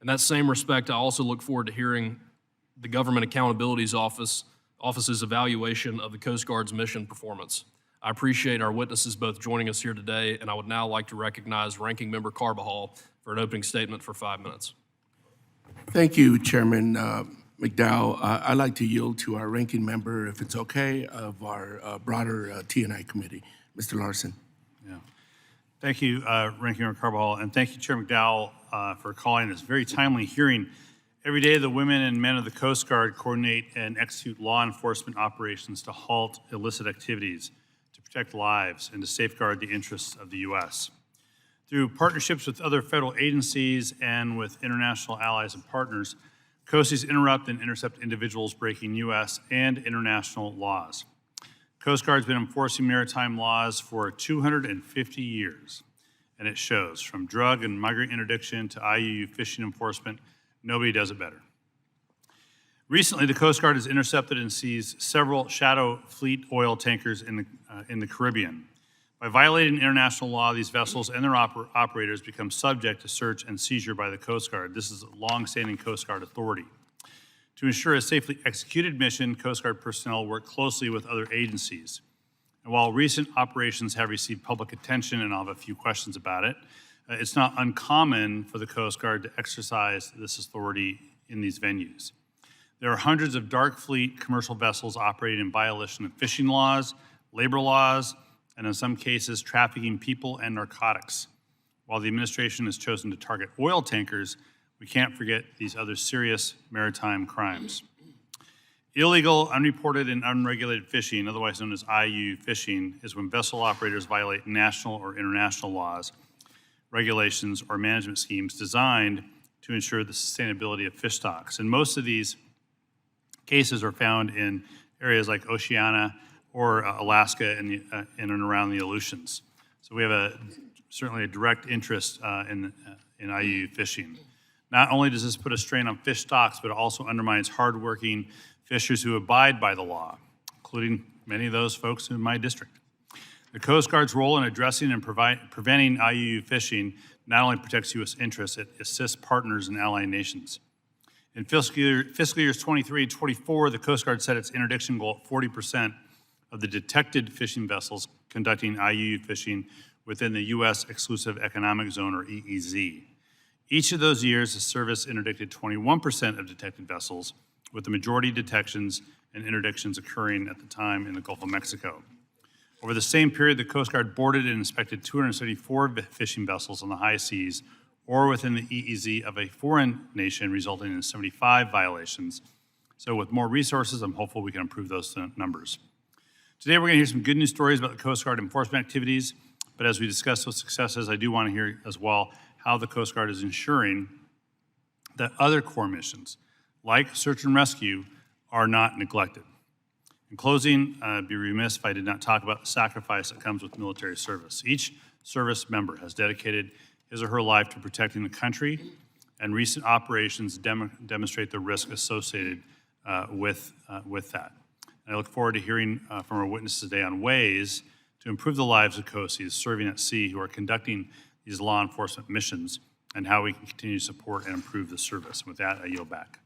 In that same respect, I also look forward to hearing the Government Accountability's Office's evaluation of the Coast Guard's mission performance. I appreciate our witnesses both joining us here today, and I would now like to recognize Ranking Member Carbajal for an opening statement for 5 minutes. Thank you, Chairman McDowell. I'd like to yield to our ranking member, if it's okay, of our broader T&I committee, Mr. Larsen. Yeah. Thank you, Ranking Member Carbajal, and thank you, Chair McDowell, for calling this very timely hearing. Every day, the women and men of the Coast Guard coordinate and execute law enforcement operations to halt illicit activities, to protect lives, and to safeguard the interests of the U.S. Through partnerships with other federal agencies and with international allies and partners, COSIs interrupt and intercept individuals breaking U.S. and international laws. Coast Guard's been enforcing maritime laws for 250 years, and it shows. From drug and migrant interdiction to IUU fishing enforcement, nobody does it better. Recently, the Coast Guard has intercepted and seized several shadow fleet oil tankers in the Caribbean. By violating international law, these vessels and their operators become subject to search and seizure by the Coast Guard. This is a long-standing Coast Guard authority. To ensure a safely executed mission, Coast Guard personnel work closely with other agencies. And while recent operations have received public attention, and I'll have a few questions about it, it's not uncommon for the Coast Guard to exercise this authority in these venues. There are hundreds of dark fleet commercial vessels operating in violation of fishing laws, labor laws, and in some cases, trafficking people and narcotics. While the administration has chosen to target oil tankers, we can't forget these other serious maritime crimes. Illegal, unreported, and unregulated fishing, otherwise known as IUU fishing, is when vessel operators violate national or international laws, regulations, or management schemes designed to ensure the sustainability of fish stocks. And most of these cases are found in areas like Oceania or Alaska and in and around the Aleutians. So we have certainly a direct interest in IUU fishing. Not only does this put a strain on fish stocks, but it also undermines hardworking fishers who abide by the law, including many of those folks in my district. The Coast Guard's role in addressing and preventing IUU fishing not only protects U.S. interests, it assists partners and ally nations. In fiscal years 23 and 24, the Coast Guard set its interdiction goal at 40% of the detected fishing vessels conducting IUU fishing within the U.S. Exclusive Economic Zone, or EEZ. Each of those years, the service interdicted 21% of detected vessels, with the majority detections and interdictions occurring at the time in the Gulf of Mexico. Over the same period, the Coast Guard boarded and inspected 274 fishing vessels on the high seas or within the EEZ of a foreign nation, resulting in 75 violations. So with more resources, I'm hopeful we can improve those numbers. Today, we're going to hear some good news stories about the Coast Guard enforcement activities, but as we discuss those successes, I do want to hear as well how the Coast Guard is ensuring that other core missions, like search and rescue, are not neglected. In closing, I'd be remiss if I did not talk about the sacrifice that comes with military service. Each service member has dedicated his or her life to protecting the country, and recent operations demonstrate the risk associated with that. And I look forward to hearing from our witnesses today on ways to improve the lives of COSIs serving at sea who are conducting these law enforcement missions, and how we can continue to support and improve the service. With that, I yield back.